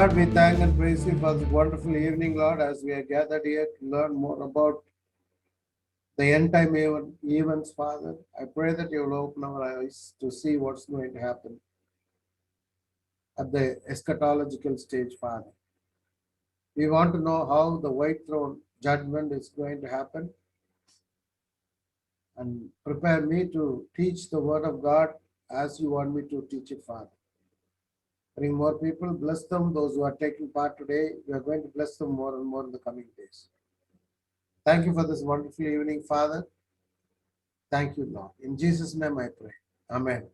God, we thank and praise you for this wonderful evening, Lord, as we are gathered here to learn more about the end time events, Father. I pray that you will open our eyes to see what's going to happen at the eschatological stage, Father. We want to know how the white throne judgment is going to happen, and prepare me to teach the word of God as you want me to teach it, Father. Bring more people, bless them. Those who are taking part today, we are going to bless them more and more in the coming days. Thank you for this wonderful evening, Father. Thank you, Lord. In Jesus' name I pray. Amen.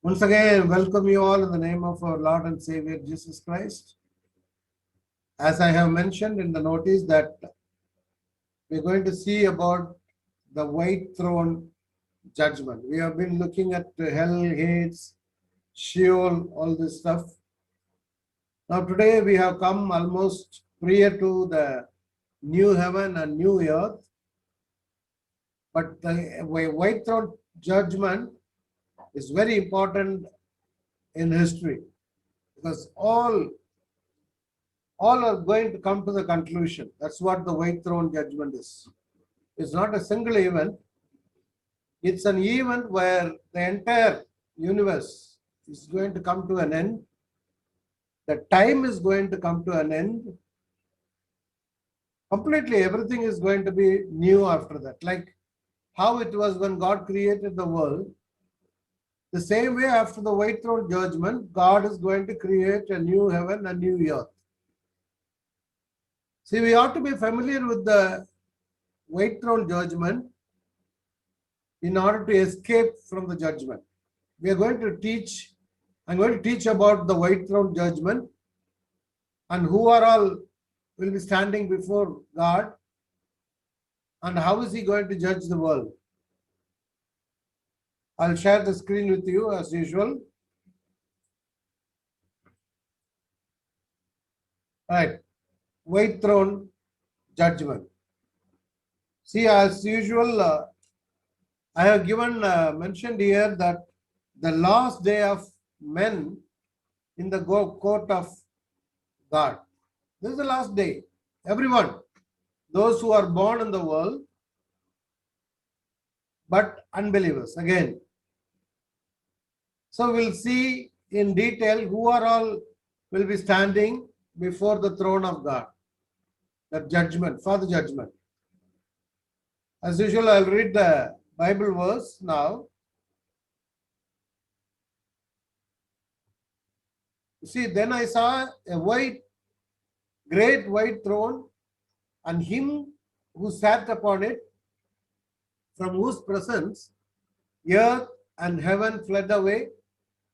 Once again, welcome you all in the name of our Lord and Savior Jesus Christ. As I have mentioned in the notice that we're going to see about the white throne judgment. We have been looking at hell, Hades, Sheol, all this stuff. Now today we have come almost prior to the new heaven and new earth. But the white throne judgment is very important in history, because all are going to come to the conclusion. That's what the white throne judgment is. It's not a single event. It's an event where the entire universe is going to come to an end. The time is going to come to an end. Completely everything is going to be new after that. Like how it was when God created the world. The same way after the white throne judgment, God is going to create a new heaven and new earth. See, we ought to be familiar with the white throne judgment in order to escape from the judgment. We are going to teach, I'm going to teach about the white throne judgment and who are all will be standing before God and how is he going to judge the world. I'll share the screen with you as usual. Right, white throne judgment. See, as usual, I have given mentioned here that the last day of men in the court of God. This is the last day. Everyone, those who are born in the world, but unbelievers again. So we'll see in detail who are all will be standing before the throne of God. The judgment, for the judgment. As usual, I'll read the Bible verse now. You see, then I saw a great white throne, and him who sat upon it, from whose presence earth and heaven fled away,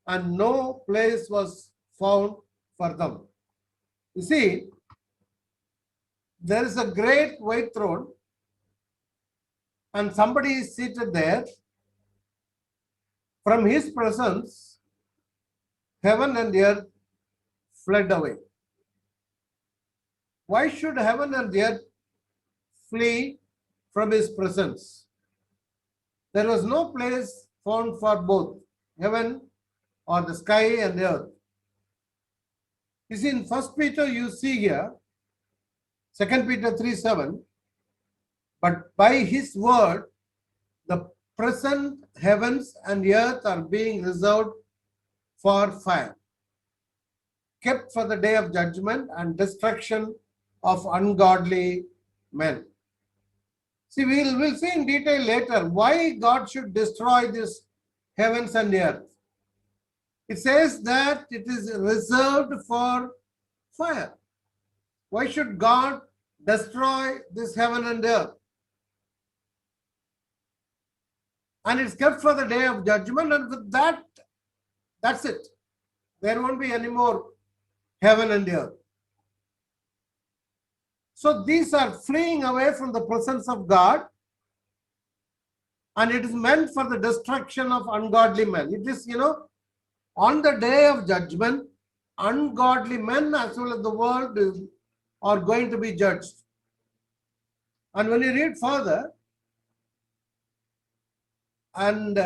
and no place was found for them. You see, there is a great white throne, and somebody is seated there. From his presence, heaven and earth fled away. Why should heaven and earth flee from his presence? There was no place found for both heaven or the sky and earth. You see, in 1 Peter, you see here, 2 Peter 3:7, but by his word, the present heavens and earth are being reserved for fire, kept for the day of judgment and destruction of ungodly men. See, we'll see in detail later why God should destroy this heavens and earth. It says that it is reserved for fire. Why should God destroy this heaven and earth? And it's kept for the day of judgment, and with that, that's it. There won't be any more heaven and earth. So these are fleeing away from the presence of God, and it is meant for the destruction of ungodly men. It is, on the day of judgment, ungodly men as well as the world are going to be judged. And when you read further, and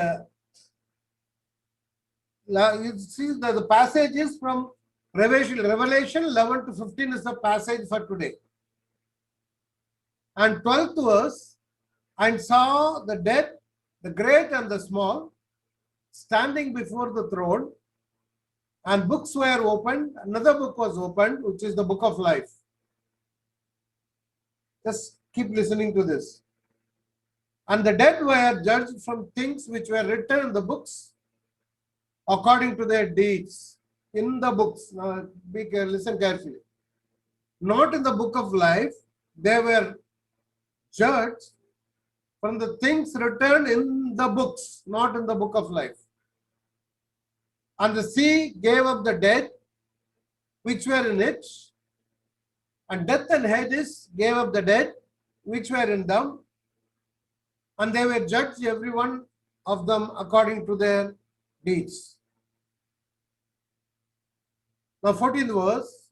you see that the passage is from Revelation 11 to 15 is the passage for today. And 12th verse, and saw the dead, the great and the small, standing before the throne, and books were opened. Another book was opened, which is the book of life. Just keep listening to this. And the dead were judged from things which were written in the books according to their deeds. In the books, now listen carefully. Not in the book of life, they were judged from the things written in the books, not in the book of life. And the sea gave up the dead which were in it, and death and Hades gave up the dead which were in them, and they were judged every one of them according to their deeds. Now 14th verse,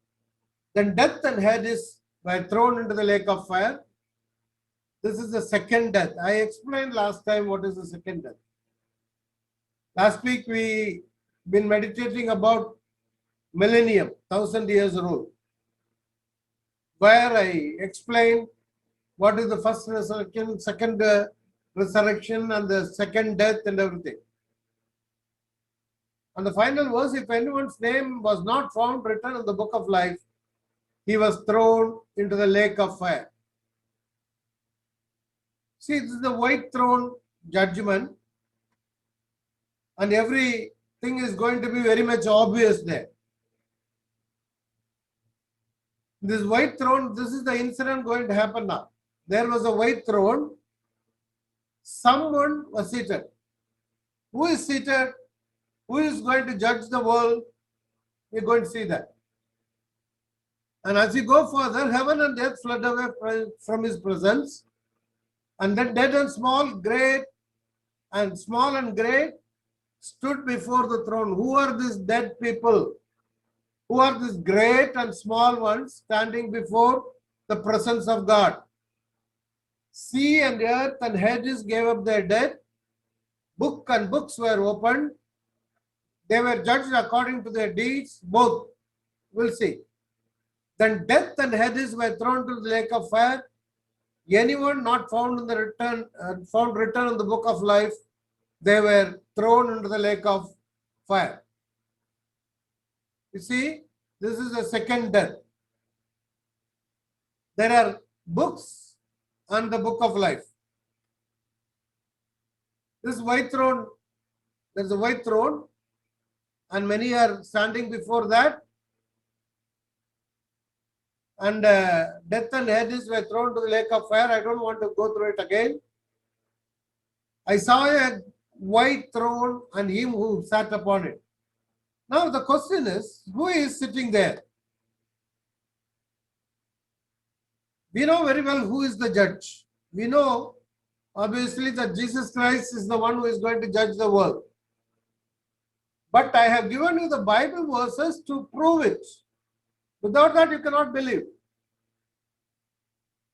then death and Hades were thrown into the lake of fire. This is the second death. I explained last time what is the second death. Last week we been meditating about millennium, 1,000 years rule, where I explained what is the first resurrection, second resurrection, and the second death and everything. And the final verse, if anyone's name was not found written in the book of life, he was thrown into the lake of fire. See, this is the white throne judgment, and everything is going to be very much obvious there. This white throne, this is the incident going to happen now. There was a white throne, someone was seated. Who is seated? Who is going to judge the world? We're going to see that. And as you go further, heaven and earth fled away from his presence. And then dead and small, great and small and great stood before the throne. Who are these dead people? Who are these great and small ones standing before the presence of God? Sea and earth and Hades gave up their dead. Book and books were opened. They were judged according to their deeds. Both. We'll see. Then death and Hades were thrown to the lake of fire. Anyone not found in the written in the book of life, they were thrown into the lake of fire. You see, this is the second death. There are books and the book of life. This white throne, there's a white throne, and many are standing before that. And death and Hades were thrown to the lake of fire. I don't want to go through it again. I saw a white throne and him who sat upon it. Now the question is, who is sitting there? We know very well who is the judge. We know obviously that Jesus Christ is the one who is going to judge the world. But I have given you the Bible verses to prove it. Without that, you cannot believe.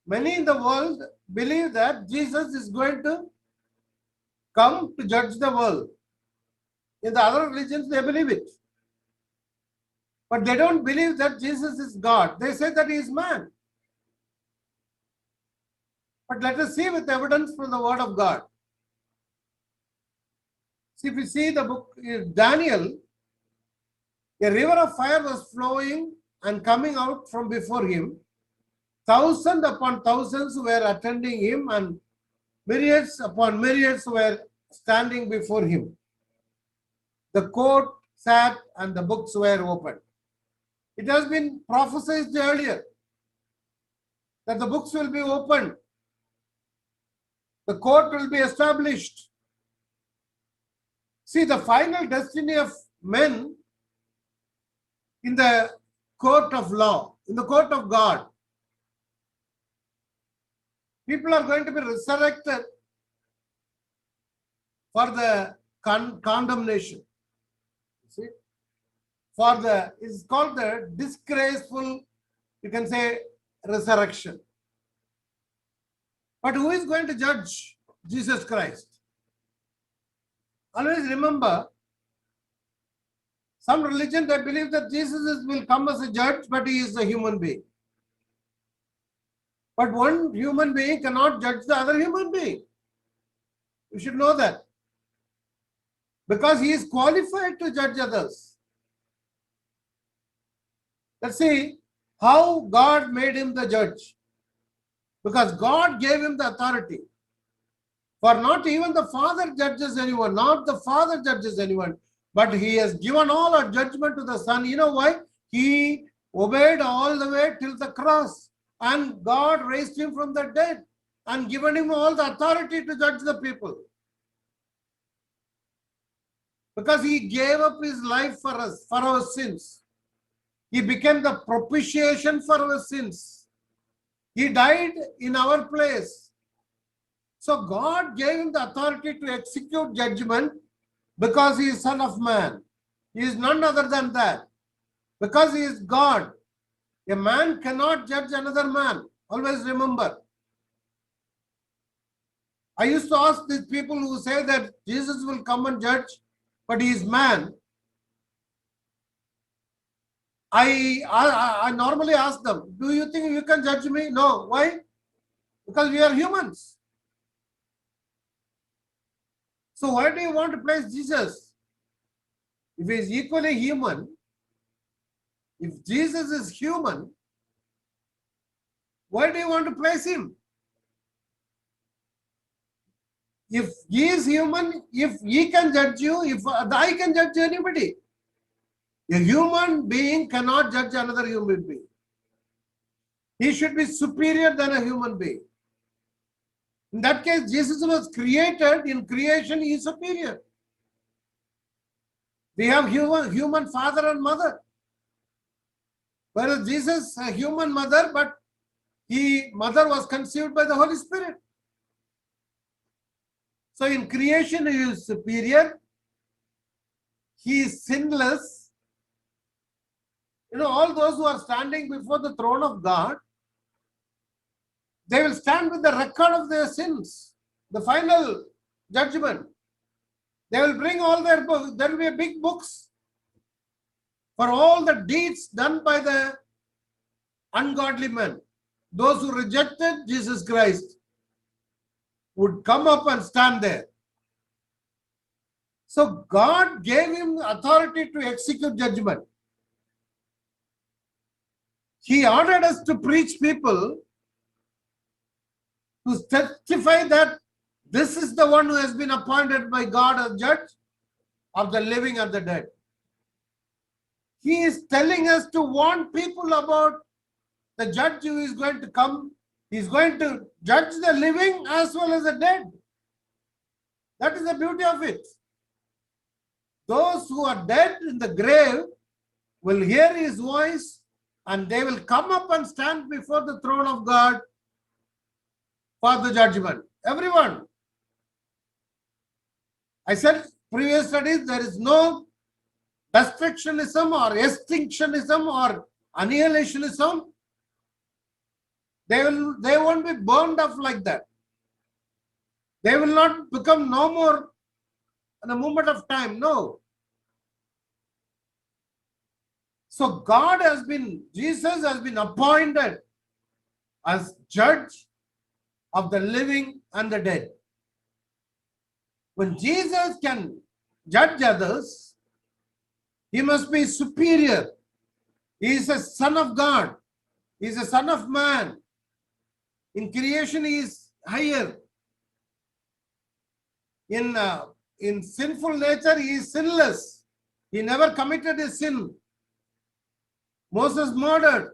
Many in the world believe that Jesus is going to come to judge the world. In the other religions, they believe it. But they don't believe that Jesus is God. They say that he is man. But let us see with evidence from the word of God. See, if you see the book Daniel, a river of fire was flowing and coming out from before him. Thousands upon thousands were attending him, and myriads upon myriads were standing before him. The court sat and the books were opened. It has been prophesied earlier that the books will be opened. The court will be established. See, the final destiny of men in the court of law, in the court of God, people are going to be resurrected for the condemnation. See, it's called the disgraceful, you can say, resurrection. But who is going to judge? Jesus Christ. Always remember, Some religion, they believe that will come as a judge, but he is a human being. But one human being cannot judge the other human being. You should know that. Because he is qualified to judge others. Let's see how God made him the judge. Because God gave him the authority. For not even the Father judges anyone, not the Father judges anyone, but he has given all our judgment to the Son. You know why? He obeyed all the way till the cross, and God raised him from the dead and given him all the authority to judge the people. Because he gave up his life for us, for our sins. He became the propitiation for our sins. He died in our place. So God gave him the authority to execute judgment because he is Son of Man. He is none other than that. Because he is God. A man cannot judge another man. Always remember. I used to ask these people who say that Jesus will come and judge, but he is man. I normally ask them, do you think you can judge me? No. Why? Because we are humans. So why do you want to place Jesus? If he is equally human, if Jesus is human, why do you want to place him? If he is human, if he can judge you, if I can judge anybody. A human being cannot judge another human being. He should be superior than a human being. In that case, Jesus was created. In creation, he is superior. We have human father and mother. Whereas Jesus, a human mother, but mother was conceived by the Holy Spirit. So in creation, he is superior. He is sinless. You know, all those who are standing before the throne of God, they will stand with the record of their sins, the final judgment. They will bring all their books. There will be big books for all the deeds done by the ungodly men. Those who rejected Jesus Christ would come up and stand there. So God gave him authority to execute judgment. He ordered us to preach people, to testify that this is the one who has been appointed by God as judge of the living and the dead. He is telling us to warn people about the judge who is going to come. He is going to judge the living as well as the dead. That is the beauty of it. Those who are dead in the grave will hear his voice and they will come up and stand before the throne of God for the judgment. Everyone. I said previous studies, there is no destructionism or extinctionism or annihilationism. They won't be burned up like that. They will not become no more in a moment of time. No. So Jesus has been appointed as judge of the living and the dead. When Jesus can judge others, he must be superior. He is a son of God. He is a son of man. In creation, he is higher. In sinful nature, he is sinless. He never committed a sin. Moses murdered.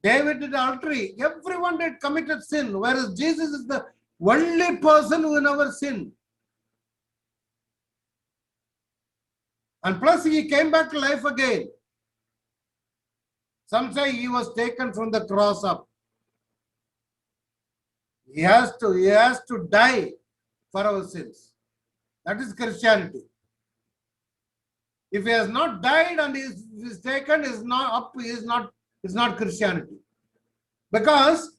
David did adultery. Everyone did committed sin, whereas Jesus is the only person who never sinned. And plus, he came back to life again. Some say he was taken from the cross up. He has to die for our sins. That is Christianity. If he has not died and is taken, is not up, is not Christianity. Because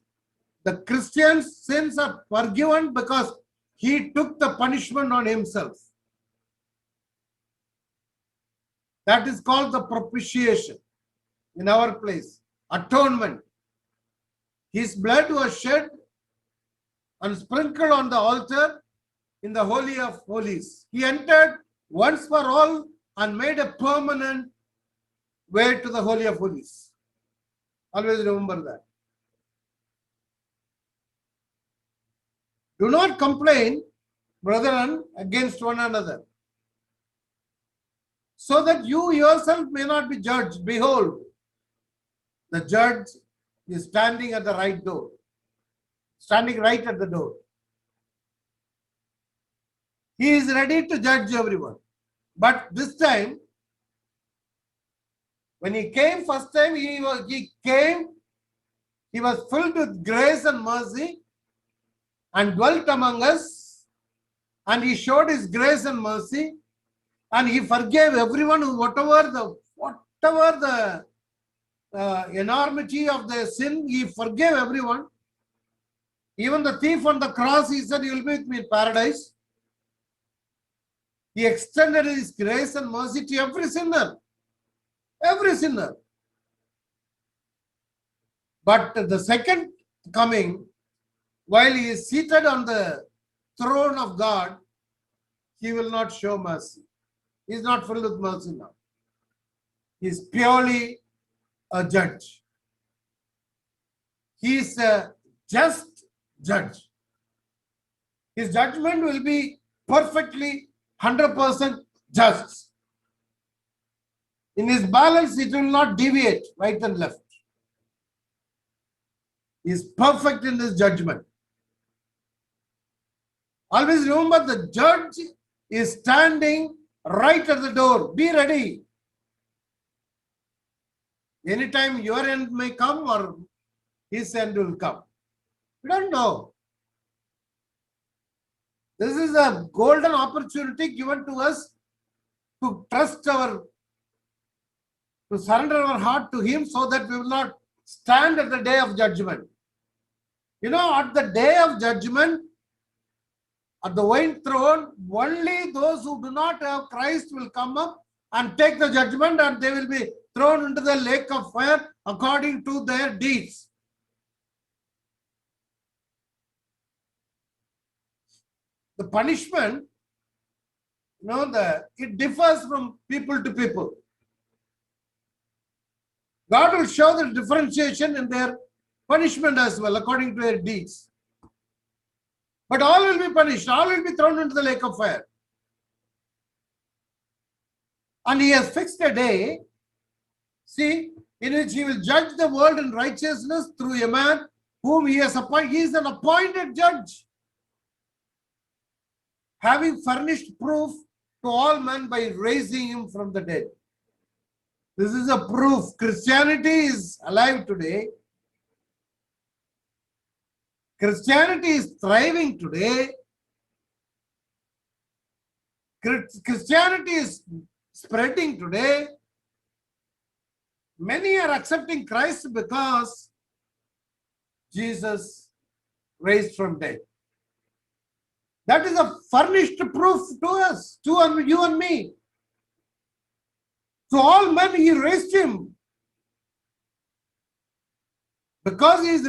the Christian's sins are forgiven because he took the punishment on himself. That is called the propitiation in our place. Atonement. His blood was shed and sprinkled on the altar in the Holy of Holies. He entered once for all and made a permanent way to the Holy of Holies. Always remember that. Do not complain, brethren, against one another, so that you yourself may not be judged. Behold, the judge is standing at the right door, standing right at the door. He is ready to judge everyone. But this time, when he came first time, he was filled with grace and mercy and dwelt among us, and he showed his grace and mercy, and he forgave everyone who whatever the enormity of their sin, he forgave everyone. Even the thief on the cross, he said, you will be with me in paradise. He extended his grace and mercy to every sinner. Every sinner. But the second coming, while he is seated on the throne of God, he will not show mercy. He is not filled with mercy now. He is purely a judge. He is a just judge. His judgment will be perfectly 100% just. In his balance, it will not deviate right and left. He is perfect in his judgment. Always remember, the judge is standing right at the door. Be ready. Anytime your end may come or his end will come. We don't know. This is a golden opportunity given to us to to surrender our heart to him, so that we will not stand at the day of judgment. You know, at the day of judgment, at the white throne, only those who do not have Christ will come up and take the judgment, and they will be thrown into the lake of fire according to their deeds. The punishment, it differs from people to people. God will show the differentiation in their punishment as well, according to their deeds. But all will be punished. All will be thrown into the lake of fire. And he has fixed a day, see, in which he will judge the world in righteousness through a man whom he has appointed. He is an appointed judge, having furnished proof to all men by raising him from the dead. This is a proof. Christianity is alive today. Christianity is thriving today. Christianity is spreading today. Many are accepting Christ because Jesus raised from dead. That is a furnished proof to us, to you and me. To all men, he raised him. Because he is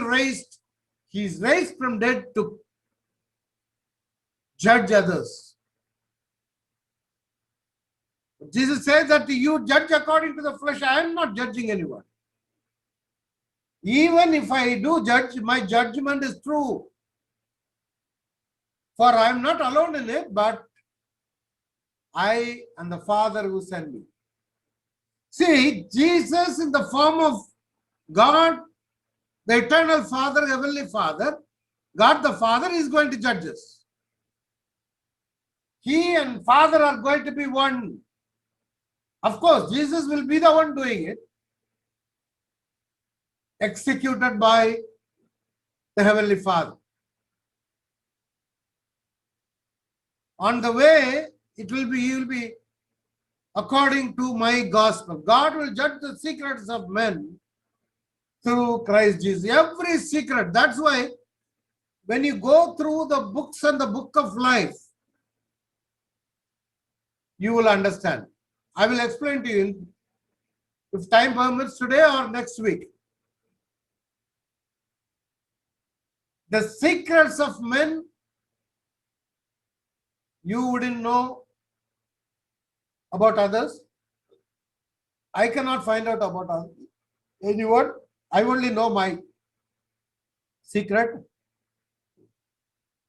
raised from dead to judge others. Jesus says that you judge according to the flesh. I am not judging anyone. Even if I do judge, my judgment is true. For I am not alone in it, but I and the Father who sent me. See, Jesus in the form of God, the eternal Father, Heavenly Father, God the Father is going to judge us. He and Father are going to be one. Of course, Jesus will be the one doing it, executed by the Heavenly Father. On the way, he will be according to my gospel. God will judge the secrets of men through Christ Jesus. Every secret. That's why when you go through the books and the book of life, you will understand. I will explain to you if time permits today or next week. The secrets of men you wouldn't know about others. I cannot find out about anyone. I only know my secret.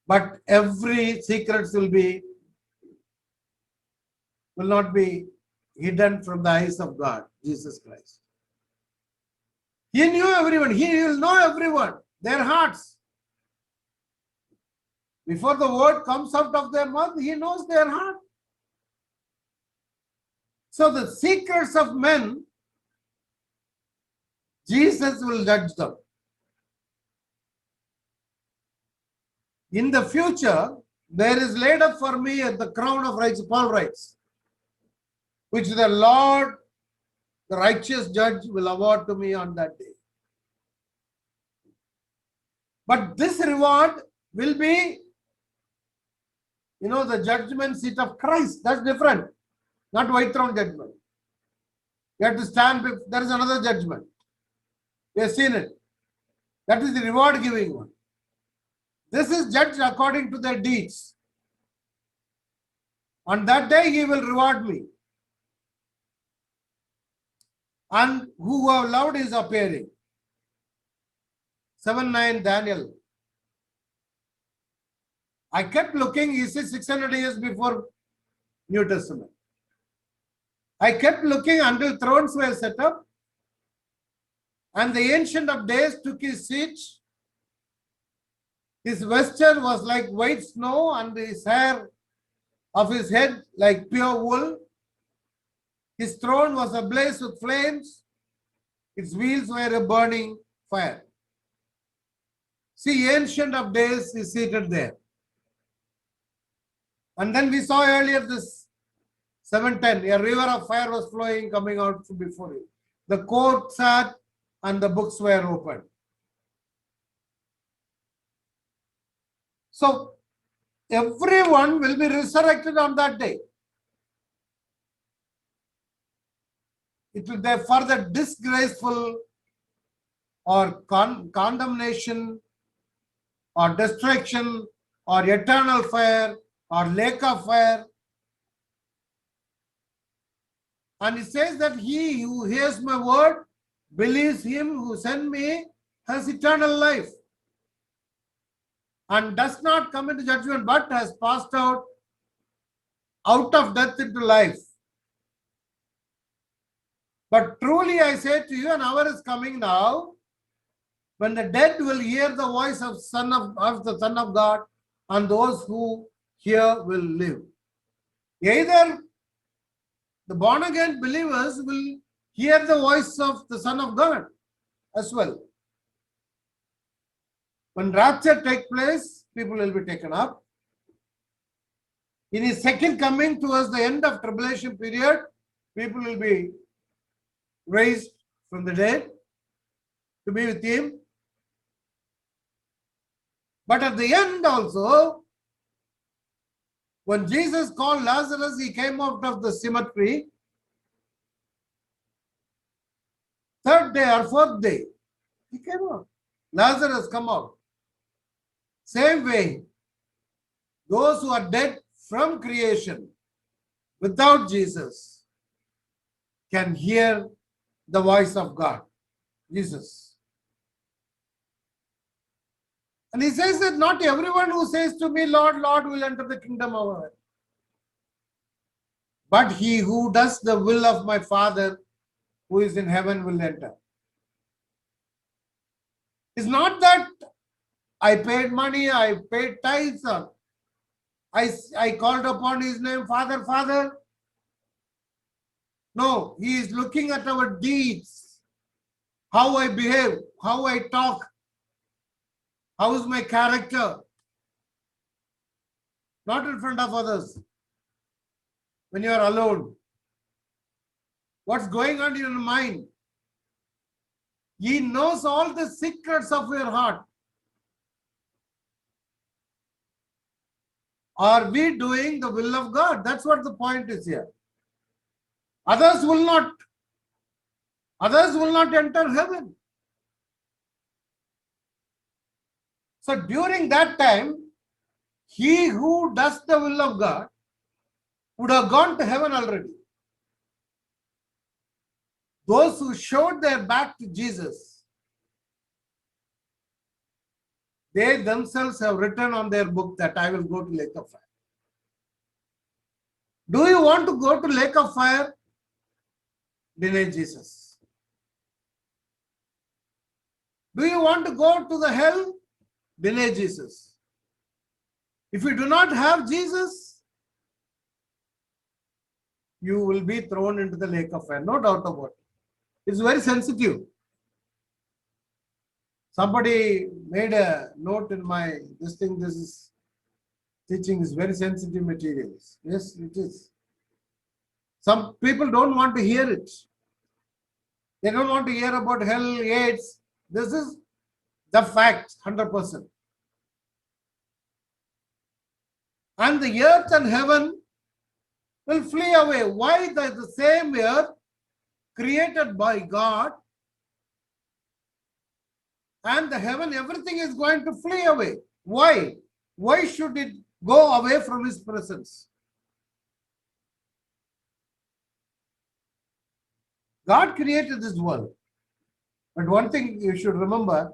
But every secret will not be hidden from the eyes of God, Jesus Christ. He knew everyone. He will know everyone, their hearts. Before the word comes out of their mouth, he knows their heart. So the secrets of men, Jesus will judge them. In the future, there is laid up for me at the crown of righteousness, Paul writes, which the Lord, the righteous judge, will award to me on that day. But this reward will be, the judgment seat of Christ. That's different. Not white throne judgment. You have to stand before, there is another judgment. We have seen it. That is the reward giving one. This is judged according to their deeds. On that day he will reward me. And who have loved is appearing. 7:9 Daniel. I kept looking, he says 600 years before New Testament. I kept looking until thrones were set up and the Ancient of Days took his seat. His vesture was like white snow and his hair of his head like pure wool. His throne was ablaze with flames. Its wheels were a burning fire. See, Ancient of Days is seated there. And then we saw earlier this 7:10, a river of fire was flowing, coming out from before him. The court sat and the books were opened. So everyone will be resurrected on that day. It will be further disgraceful or condemnation or destruction or eternal fire or lake of fire. And it says that he who hears my word, believes him who sent me, has eternal life and does not come into judgment, but has passed out of death into life. But truly I say to you, an hour is coming now when the dead will hear the voice of the Son of God, and those who hear will live. Either the born again believers will hear the voice of the Son of God as well. When rapture takes place, people will be taken up. In his second coming towards the end of tribulation period, people will be raised from the dead to be with him. But at the end also, when Jesus called Lazarus, he came out of the cemetery. Third day or fourth day, he came out. Lazarus come out. Same way, those who are dead from creation without Jesus can hear the voice of God, Jesus. And he says that not everyone who says to me, Lord, Lord, will enter the kingdom of heaven, but he who does the will of my Father who is in heaven will enter. It's not that I paid money, I paid tithes, or I called upon his name, Father, Father. No, he is looking at our deeds, how I behave, how I talk, how is my character, not in front of others. When you are alone, what's going on in your mind? He knows all the secrets of your heart. Are we doing the will of God? That's what the point is here. Others will not. Others will not enter heaven. So during that time, he who does the will of God would have gone to heaven already. Those who showed their back to Jesus, they themselves have written on their book that I will go to lake of fire. Do you want to go to lake of fire? Deny Jesus. Do you want to go to the hell? Deny Jesus. If you do not have Jesus, you will be thrown into the lake of fire. No doubt about it. It's very sensitive. Somebody made a note in my this is teaching is very sensitive materials. Yes, it is. Some people don't want to hear it. They don't want to hear about hell, AIDS. This is the fact, 100%. And the earth and heaven will flee away. Why? The same earth created by God and the heaven, everything is going to flee away. Why? Why should it go away from his presence? God created this world. But one thing you should remember,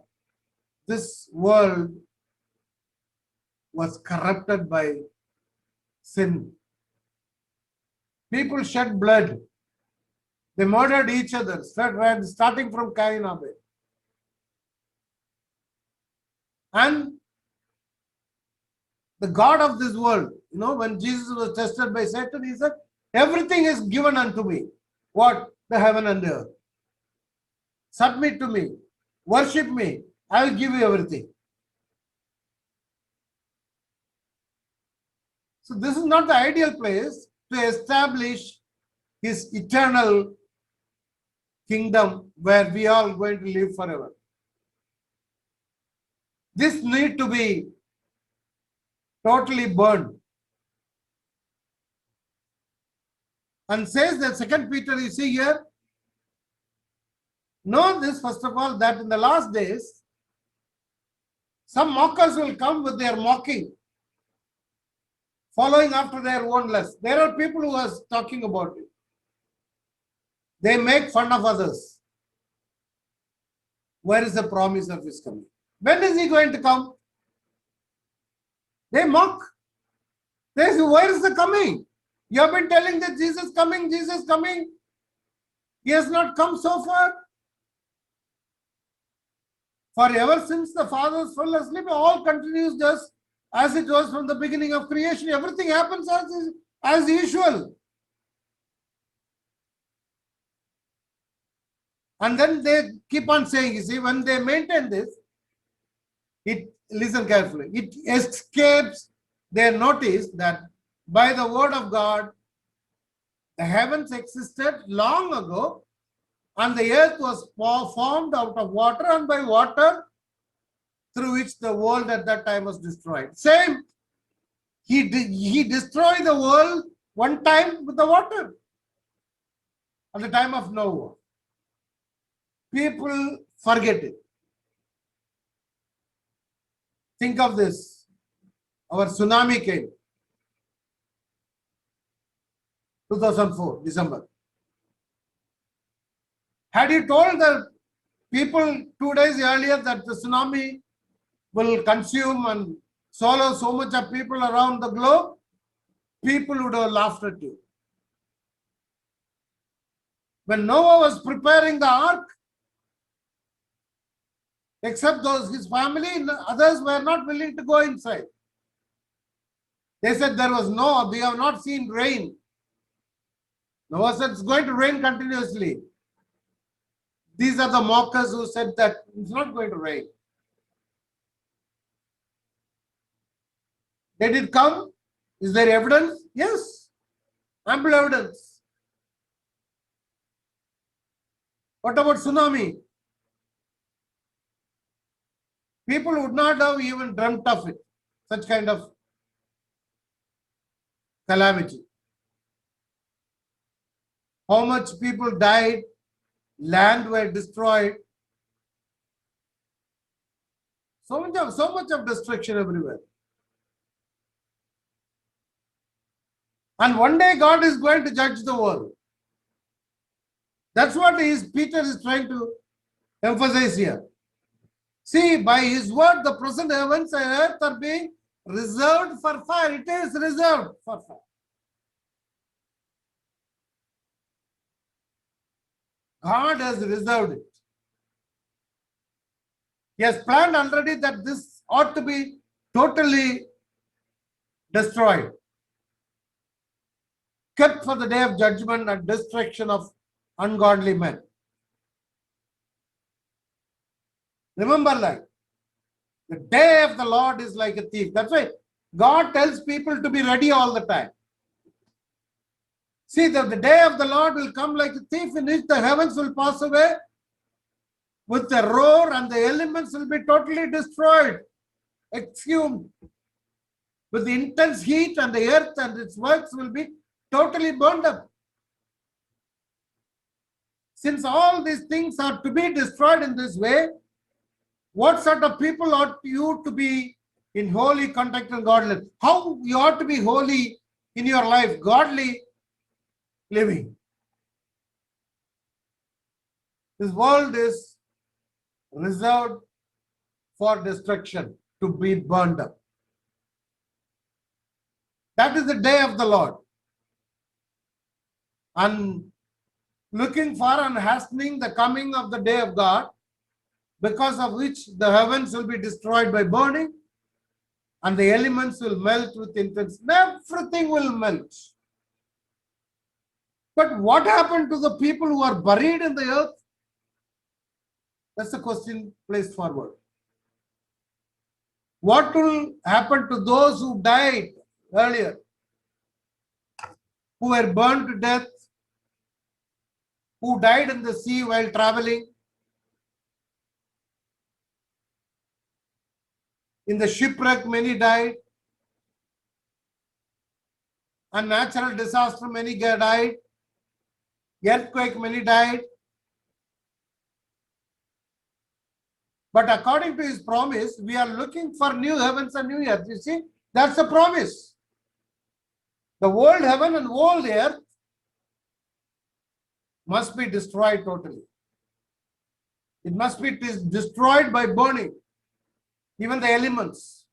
this world was corrupted by sin. People shed blood. They murdered each other, starting from Cain and Abel. And the God of this world, when Jesus was tested by Satan, he said, everything is given unto me. What? The heaven and the earth. Submit to me. Worship me. I will give you everything. So this is not the ideal place to establish his eternal kingdom where we are going to live forever. This need to be totally burned. And says that 2 Peter, you see here, know this first of all, that in the last days, some mockers will come with their mocking, following after their own lust. There are people who are talking about it. They make fun of others. Where is the promise of his coming? When is he going to come? They mock. They say, where is the coming? You have been telling that Jesus coming, Jesus coming. He has not come so far. For ever since the fathers fell asleep, all continues just as it was from the beginning of creation. Everything happens as usual. And then they keep on saying, you see, when they maintain this, listen carefully, it escapes their notice that by the word of God, the heavens existed long ago, and the earth was formed out of water and by water, through which the world at that time was destroyed. Same, he destroyed the world one time with the water at the time of Noah. People forget it. Think of this. Our tsunami came 2004, December. Had he told the people 2 days earlier that the tsunami will consume and swallow so much of people around the globe, people would have laughed at you. When Noah was preparing the ark, except his family, others were not willing to go inside. They said there was we have not seen rain. Noah said it's going to rain continuously. These are the mockers who said that it's not going to rain. Did it come? Is there evidence? Yes, ample evidence. What about tsunami? People would not have even dreamt of it, such kind of calamity. how much people died, land were destroyed. So much of destruction everywhere. And one day God is going to judge the world. That's what Peter is trying to emphasize here. See, by his word, the present heavens and earth are being reserved for fire. It is reserved for fire. God has reserved it. He has planned already that this ought to be totally destroyed, kept for the day of judgment and destruction of ungodly men. Remember that. The day of the Lord is like a thief. That's why God tells people to be ready all the time. See, that the day of the Lord will come like a thief, in which the heavens will pass away with a roar and the elements will be totally destroyed, exhumed with intense heat, and the earth and its works will be totally burned up. Since all these things are to be destroyed in this way, what sort of people ought you to be in holy contact and godliness? How you ought to be holy in your life, godly living. This world is reserved for destruction, to be burned up. That is the day of the Lord. And looking for and hastening the coming of the day of God, because of which the heavens will be destroyed by burning and the elements will melt with intense. Everything will melt. But what happened to the people who are buried in the earth? That's the question placed forward. What will happen to those who died earlier, who were burned to death, who died in the sea while traveling? In the shipwreck, many died. A natural disaster, many died. Earthquake, many died. But according to his promise, we are looking for new heavens and new earth. You see, that's the promise. The old heaven and old earth must be destroyed totally. It must be destroyed by burning, even the elements.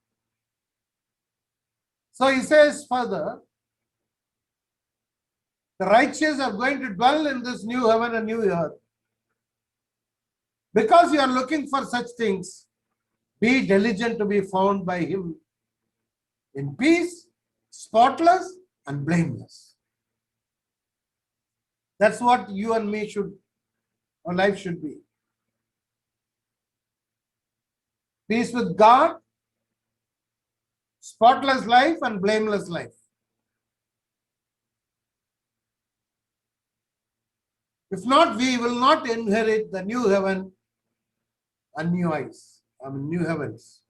So he says further, the righteous are going to dwell in this new heaven and new earth. Because you are looking for such things, be diligent to be found by him in peace, spotless and blameless. That's what you and me should, our life should be. Peace with God, spotless life and blameless life. If not, we will not inherit the new heaven and new heavens.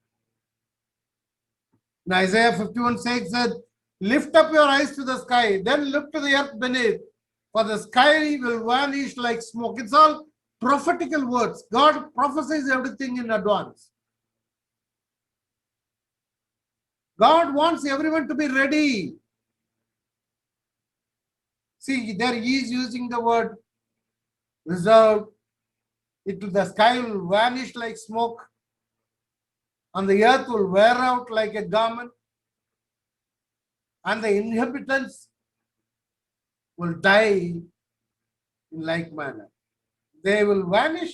In Isaiah 51:6 said, lift up your eyes to the sky, then look to the earth beneath, for the sky will vanish like smoke. It's all prophetical words. God prophesies everything in advance. God wants everyone to be ready. See, there he is using the word reserved. The sky will vanish like smoke, and the earth will wear out like a garment, and the inhabitants will die in like manner. They will vanish,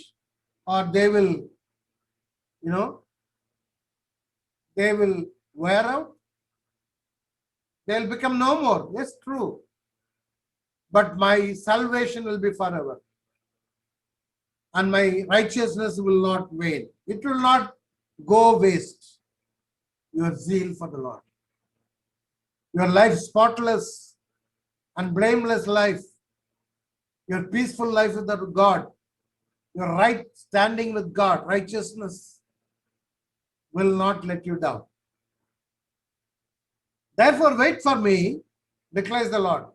or they will, they will wear out. They'll become no more. Yes, true. But my salvation will be forever. And my righteousness will not wane. It will not go waste. Your zeal for the Lord. Your life spotless and blameless life. Your peaceful life with God. Your right standing with God. Righteousness will not let you down. Therefore, wait for me, declares the Lord.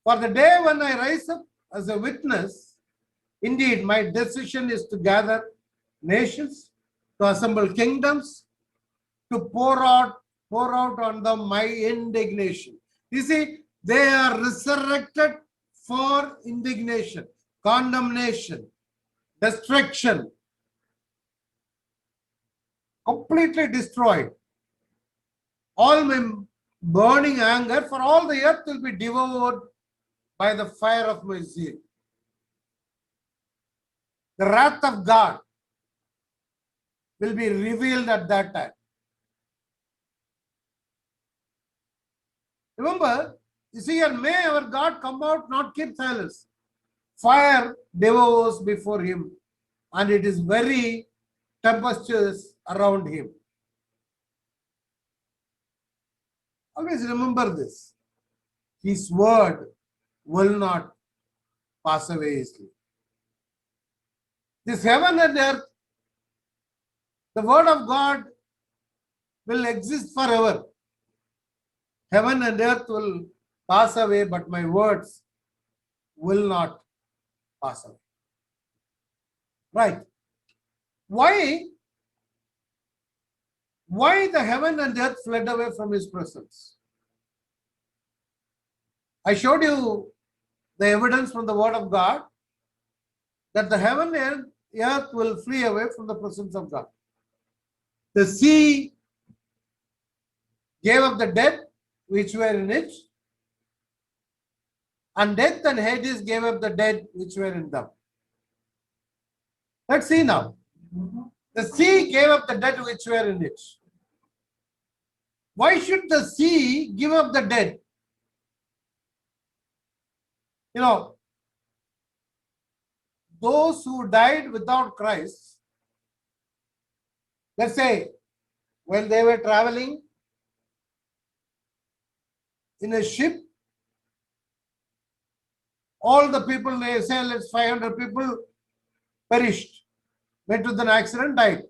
For the day when I rise up as a witness, indeed, my decision is to gather nations, to assemble kingdoms, to pour out on them my indignation. You see, they are resurrected for indignation, condemnation, destruction, completely destroyed. All my burning anger for all the earth will be devoured by the fire of my zeal. The wrath of God will be revealed at that time. Remember, you see here, may our God come out, not keep silence. Fire devours before him, and it is very tempestuous around him. Always remember this. His word will not pass away easily. This heaven and earth, the word of God will exist forever. Heaven and earth will pass away, but my words will not pass away. Right. Why the heaven and earth fled away from his presence? I showed you the evidence from the word of God that the heaven and earth will flee away from the presence of God. The sea gave up the dead which were in it, and death and Hades gave up the dead which were in them. Let's see now. The sea gave up the dead which were in it. Why should the sea give up the dead? You know, those who died without Christ, let's say when they were traveling in a ship, all the people, they say, let's 500 people perished, met with an accident, died.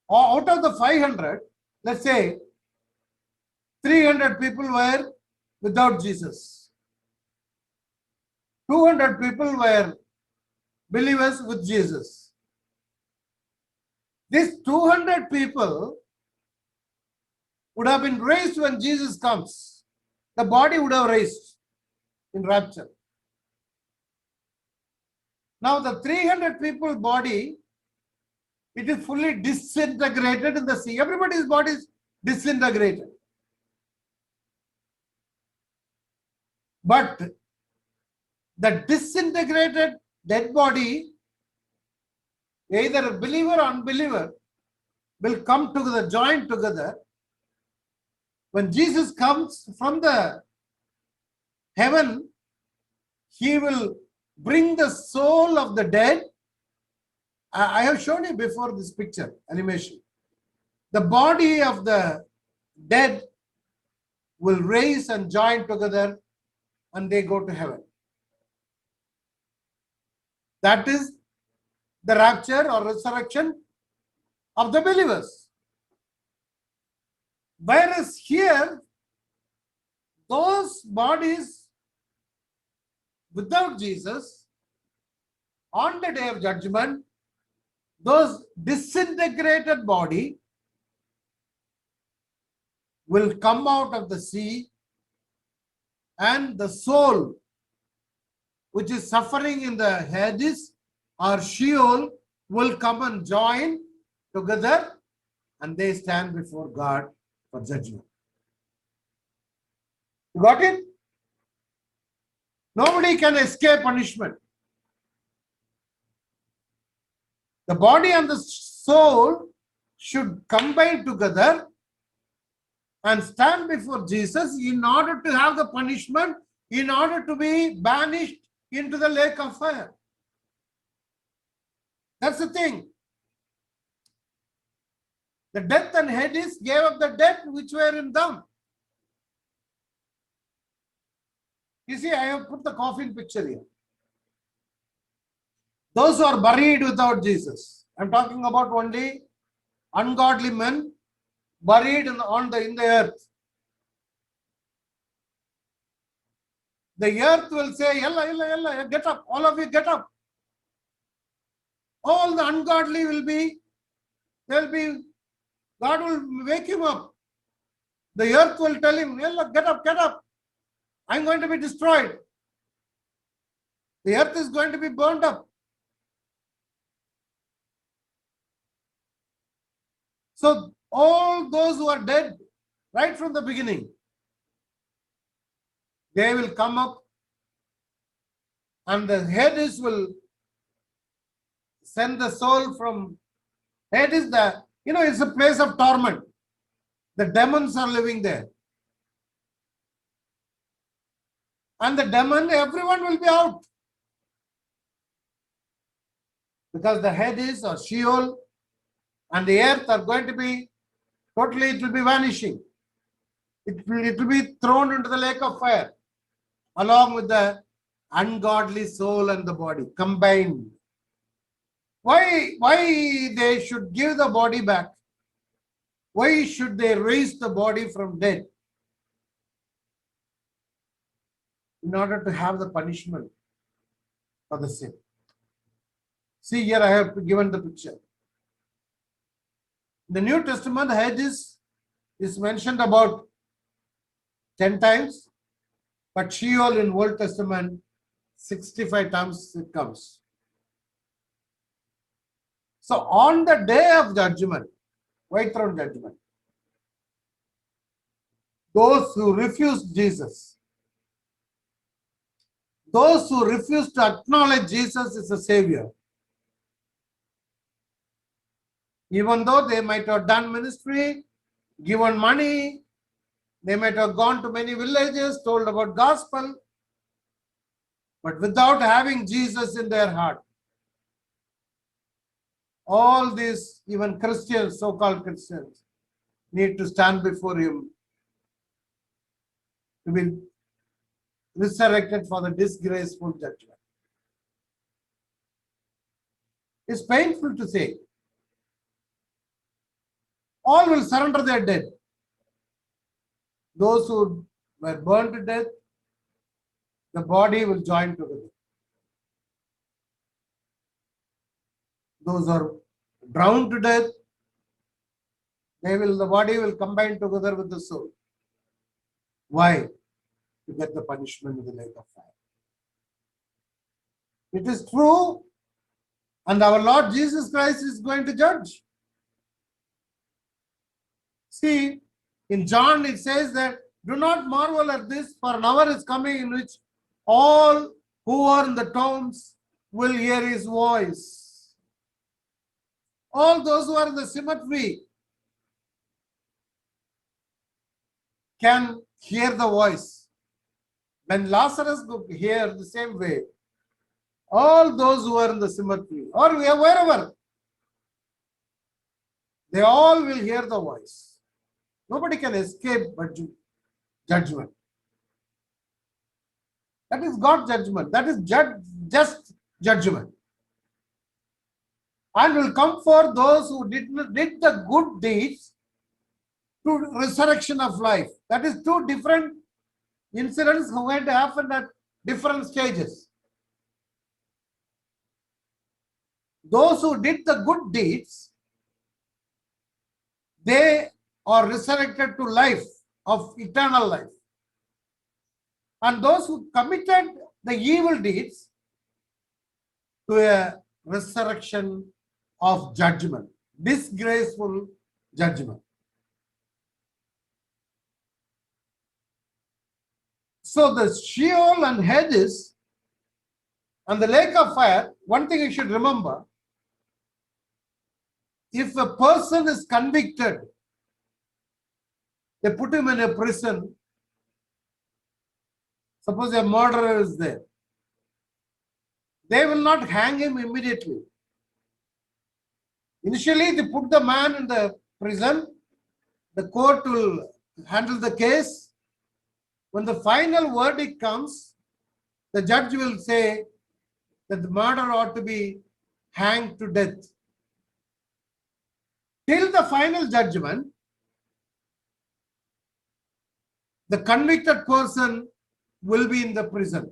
Or out of the 500, let's say 300 people were without Jesus. 200 people were believers with Jesus. These 200 people would have been raised when Jesus comes. The body would have raised in rapture. Now the 300 people body, it is fully disintegrated in the sea. Everybody's body is disintegrated. But the disintegrated dead body, either a believer or unbeliever, will come together, join together. When Jesus comes from the heaven, he will bring the soul of the dead. I have shown you before this picture, animation. The body of the dead will raise and join together, and they go to heaven. That is the rapture or resurrection of the believers. Whereas here, those bodies without Jesus, on the day of judgment, those disintegrated body will come out of the sea, and the soul which is suffering in the Hades or Sheol will come and join together, and they stand before God for judgment. You got it? Nobody can escape punishment. The body and the soul should combine together and stand before Jesus in order to have the punishment, in order to be banished into the lake of fire. That's the thing. The death and Hades gave up the dead which were in them. You see, I have put the coffin picture here. Those who are buried without Jesus. I'm talking about only ungodly men buried in the earth. the earth will say, yalla, yalla, yalla, get up, all of you get up. All the ungodly will be, God will wake him up. The earth will tell him, yalla, get up, get up. I'm going to be destroyed. The earth is going to be burned up. So all those who are dead right from the beginning, they will come up, and the Hades will send the soul from Hades. It's a place of torment. The demons are living there. And the demon, everyone will be out. Because the Hades or Sheol and the earth are going to be totally, it will be vanishing. It will be thrown into the lake of fire along with the ungodly soul and the body combined. Why they should give the body back? Why should they raise the body from dead? In order to have the punishment for the sin. See, here I have given the picture. In the New Testament, Hades is mentioned about 10 times, but Sheol in Old Testament 65 times it comes. So on the day of judgment, white throne judgment, those who refuse Jesus, those who refuse to acknowledge Jesus as a Savior, even though they might have done ministry, given money, they might have gone to many villages, told about gospel, but without having Jesus in their heart, all these, even Christians, so-called Christians, need to stand before him to be resurrected for the disgraceful judgment. It's painful to say. All will surrender their dead. Those who were burned to death, the body will join together. Those who are drowned to death, the body will combine together with the soul. Why? To get the punishment in the lake of fire. It is true, and our Lord Jesus Christ is going to judge. See, in John it says that, do not marvel at this, for an hour is coming in which all who are in the tombs will hear his voice. All those who are in the cemetery can hear the voice. When Lazarus could hear the same way, all those who are in the cemetery or wherever, they all will hear the voice. Nobody can escape judgment. That is God's judgment. That is just judgment. And will come for those who did the good deeds to resurrection of life. That is two different incidents going to happen at different stages. Those who did the good deeds, they are resurrected to life, of eternal life. And those who committed the evil deeds, to a resurrection of judgment, disgraceful judgment. So the Sheol and Hades and the lake of fire, one thing you should remember, if a person is convicted, they put him in a prison. Suppose a murderer is there. They will not hang him immediately. Initially, they put the man in the prison. The court will handle the case. When the final verdict comes, the judge will say that the murderer ought to be hanged to death. Till the final judgment, the convicted person will be in the prison.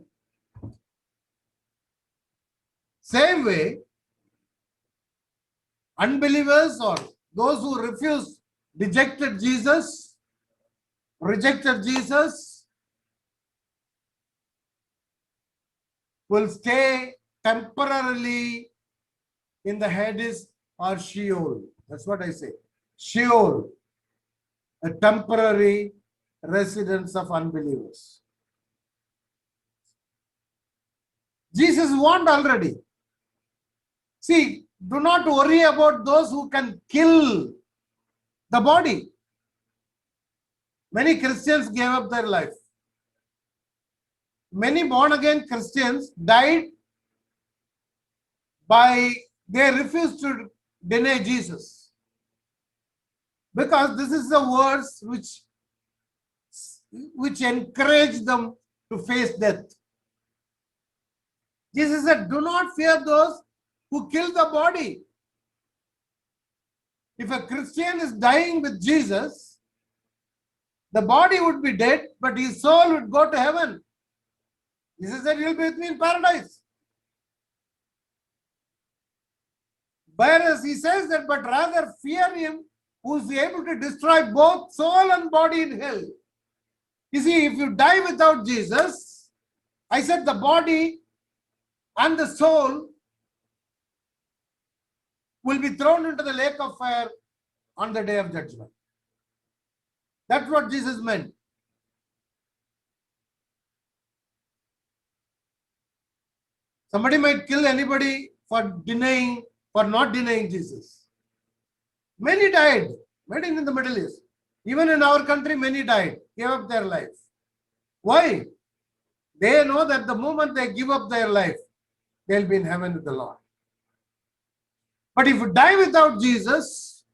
Same way, unbelievers or those who rejected Jesus, will stay temporarily in the Hades or Sheol. That's what I say. Sheol, a temporary residence of unbelievers. Jesus warned already. See, do not worry about those who can kill the body. Many Christians gave up their life. Many born-again Christians died they refused to deny Jesus. Because this is the words which encourage them to face death. Jesus said, do not fear those who kill the body. If a Christian is dying with Jesus, the body would be dead, but his soul would go to heaven. Jesus said, you'll be with me in paradise. Whereas he says that, but rather fear him who is able to destroy both soul and body in hell. You see, if you die without Jesus, I said the body and the soul will be thrown into the lake of fire on the day of judgment. That's what Jesus meant. Somebody might kill anybody for not denying Jesus. Many died, many in the Middle East. Even in our country, many died, gave up their life. Why? They know that the moment they give up their life, they'll be in heaven with the Lord. But if you die without Jesus,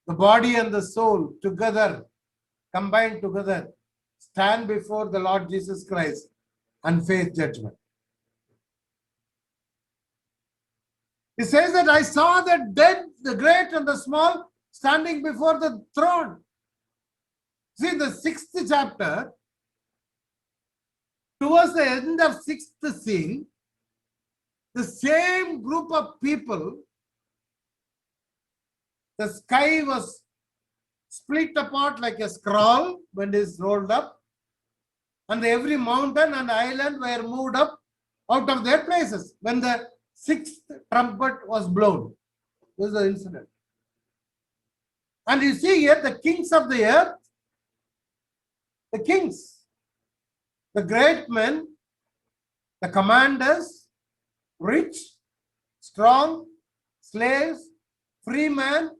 the body and the soul together, combined together, stand before the Lord Jesus Christ and face judgment. He says that I saw the dead, the great and the small, standing before the throne. See, the 6th chapter, towards the end of 6th scene, the same group of people, the sky was split apart like a scroll when it is rolled up, and every mountain and island were moved up out of their places when the 6th trumpet was blown. This is the incident. And you see here the kings of the earth, the kings, the great men, the commanders, rich, strong, slaves, free men,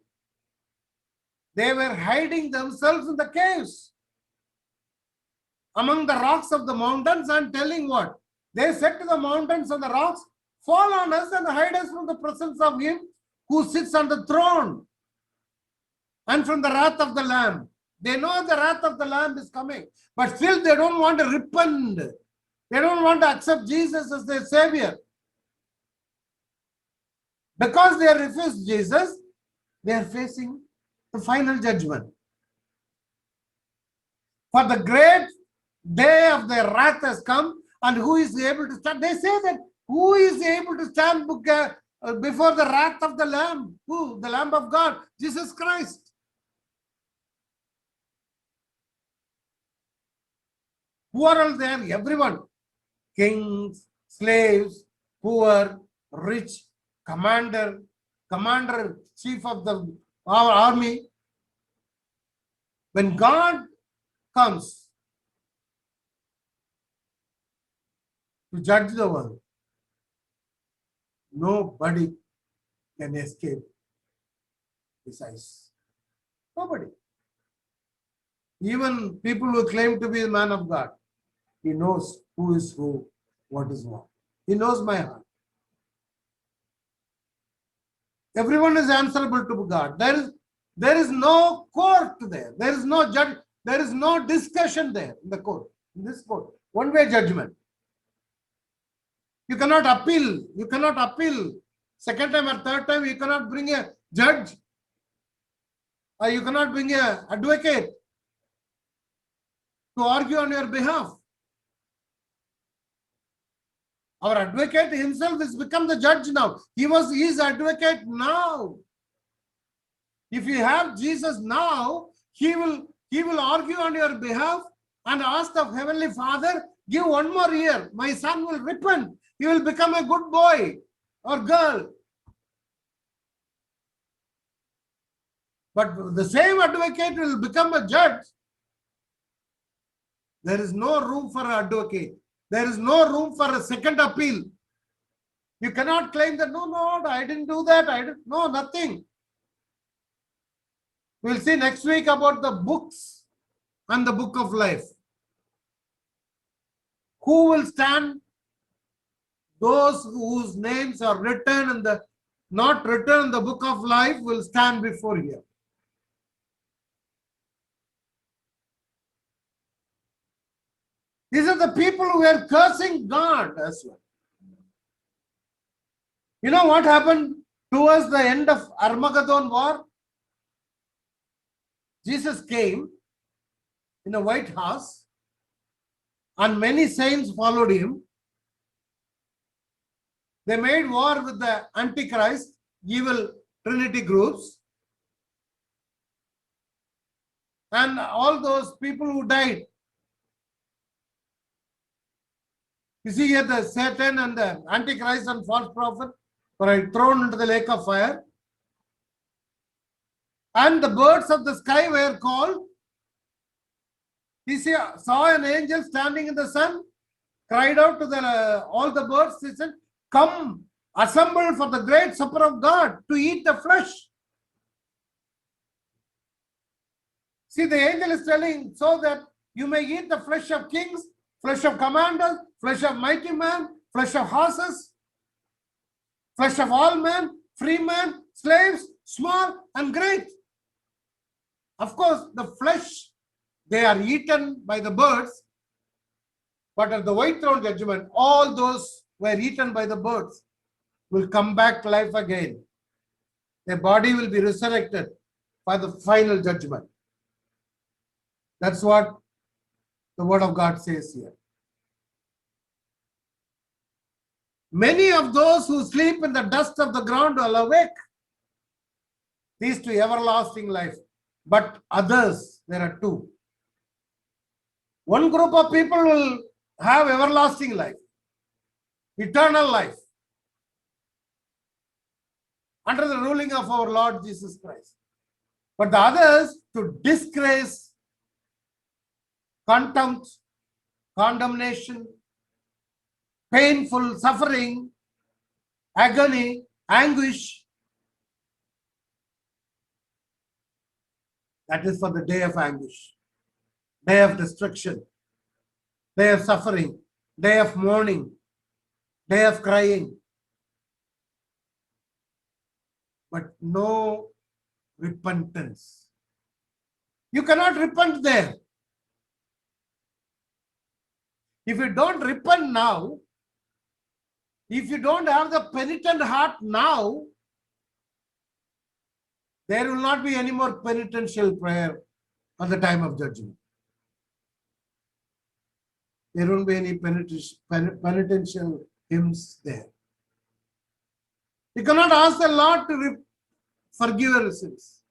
they were hiding themselves in the caves among the rocks of the mountains and telling what? They said to the mountains and the rocks, fall on us and hide us from the presence of him who sits on the throne and from the wrath of the Lamb. They know the wrath of the Lamb is coming, but still they don't want to repent. They don't want to accept Jesus as their Savior. Because they refused Jesus, they are facing the final judgment. For the great day of their wrath has come, and who is able to stand? They say that who is able to stand before the wrath of the Lamb? Who? The Lamb of God, Jesus Christ. Who are all there? Everyone. Kings, slaves, poor, rich, commander, chief of our army. When God comes to judge the world, nobody can escape his eyes. Nobody. Even people who claim to be the man of God, he knows who is who, what is what. He knows my heart. Everyone is answerable to God. There is no court there. There is no judge. There is no discussion there in the court. In this court, one-way judgment. You cannot appeal. You cannot appeal. Second time or third time, you cannot bring a judge. Or you cannot bring an advocate. to argue on your behalf. Our advocate himself has become the judge now. He is advocate now. If you have Jesus now, he will argue on your behalf and ask the Heavenly Father, give one more year. My son will repent. He will become a good boy or girl. But the same advocate will become a judge. There is no room for an advocate. There is no room for a second appeal. You cannot claim that, no, Lord, I didn't do that. No, nothing. We'll see next week about the books and the book of life. Who will stand? Those whose names are written in the, not written in the book of life will stand before you. These are the people who were cursing God as well. You know what happened towards the end of Armageddon war? Jesus came in a white horse and many saints followed him. They made war with the Antichrist, evil Trinity groups. And all those people who died. You see here the Satan and the Antichrist and false prophet were thrown into the lake of fire. And the birds of the sky were called. He saw an angel standing in the sun, cried out to all the birds, he said, come, assemble for the great supper of God to eat the flesh. See, the angel is telling so that you may eat the flesh of kings, flesh of commanders, flesh of mighty men, flesh of horses, flesh of all men, free men, slaves, small and great. Of course, the flesh, they are eaten by the birds, but at the white throne judgment, all those who were eaten by the birds will come back to life again. Their body will be resurrected for the final judgment. That's what the word of God says here. Many of those who sleep in the dust of the ground will awake. These to everlasting life. But others, there are two. One group of people will have everlasting life, eternal life, under the ruling of our Lord Jesus Christ. But the others to disgrace, contempt, condemnation, painful suffering, agony, anguish. That is for the day of anguish, day of destruction, day of suffering, day of mourning, day of crying. But no repentance. You cannot repent there. If you don't repent now, if you don't have the penitent heart now, there will not be any more penitential prayer at the time of judgment. There won't be any penitential hymns there. You cannot ask the Lord to forgive your sins.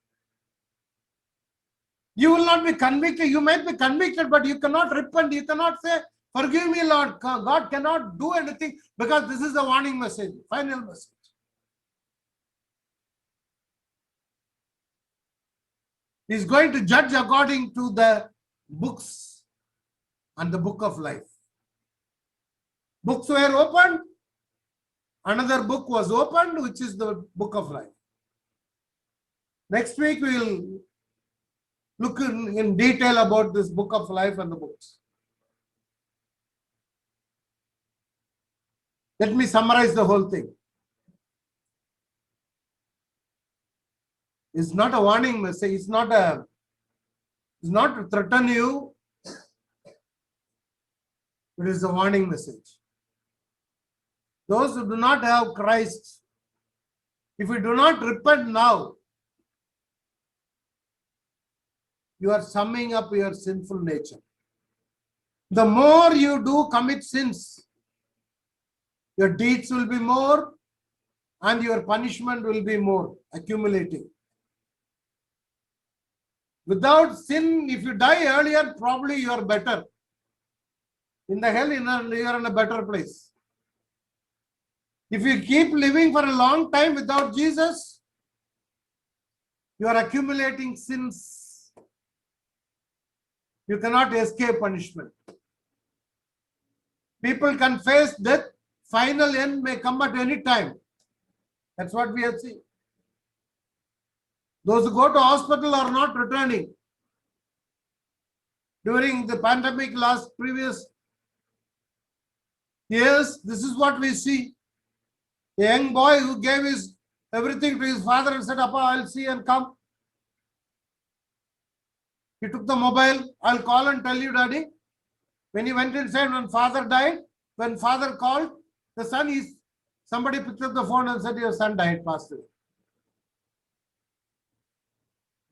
You will not be convicted. You might be convicted, but you cannot repent. You cannot say, forgive me, Lord. God cannot do anything because this is the warning message, final message. He is going to judge according to the books and the book of life. Books were opened. Another book was opened, which is the book of life. Next week, we will look in detail about this book of life and the books. Let me summarize the whole thing. It's not a warning message. It's not to threaten you. It is a warning message. Those who do not have Christ, if you do not repent now, you are summing up your sinful nature. The more you do commit sins, your deeds will be more and your punishment will be more, accumulating. Without sin, if you die earlier, probably you are better. In the hell, you are in a better place. If you keep living for a long time without Jesus, you are accumulating sins. You cannot escape punishment. People can face death. Final end may come at any time. That's what we have seen. Those who go to hospital are not returning. During the pandemic previous years, this is what we see. A young boy who gave his everything to his father and said, Appa, I'll see and come. He took the mobile, I'll call and tell you, Daddy. When he went inside, when father died, when father called, the son somebody picked up the phone and said, your son died, passed away.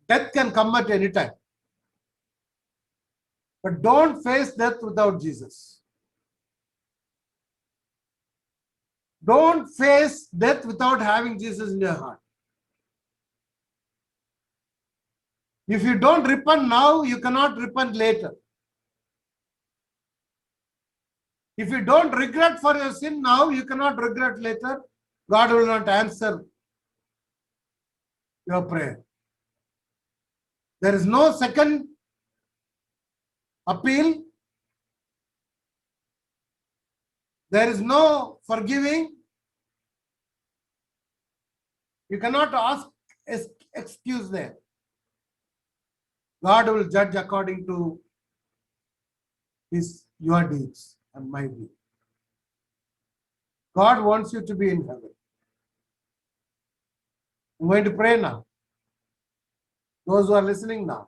Death can come at any time. But don't face death without Jesus. Don't face death without having Jesus in your heart. If you don't repent now, you cannot repent later. If you don't regret for your sin now, you cannot regret later. God will not answer your prayer. There is no second appeal. There is no forgiving. You cannot ask excuse there. God will judge according to your deeds and my deeds. God wants you to be in heaven. I'm going to pray now. Those who are listening now,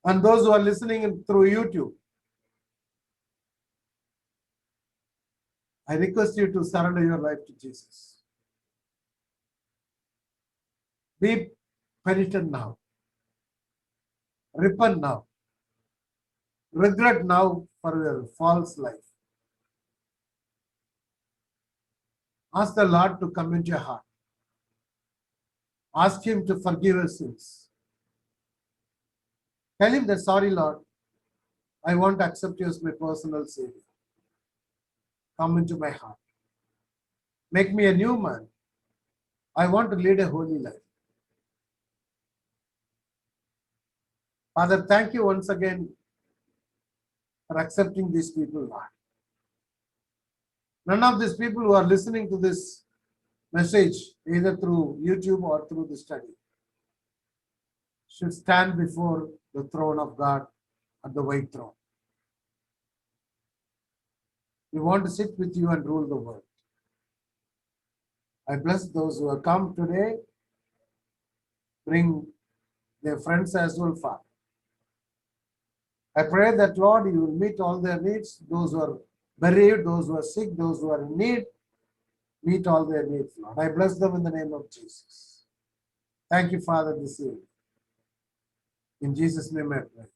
and those who are listening through YouTube, I request you to surrender your life to Jesus. Be penitent now. Repent now. Regret now for your false life. Ask the Lord to come into your heart. Ask Him to forgive your sins. Tell Him that, sorry, Lord, I want to accept you as my personal Savior. Come into my heart. Make me a new man. I want to lead a holy life. Father, thank you once again for accepting these people, Lord. None of these people who are listening to this message, either through YouTube or through the study, should stand before the throne of God at the white throne. We want to sit with you and rule the world. I bless those who have come today. Bring their friends as well, Father. I pray that, Lord, you will meet all their needs, those who are bereaved, those who are sick, those who are in need. Meet all their needs, Lord. I bless them in the name of Jesus. Thank you, Father, this evening. In Jesus' name I pray.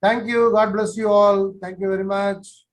Thank you. God bless you all. Thank you very much.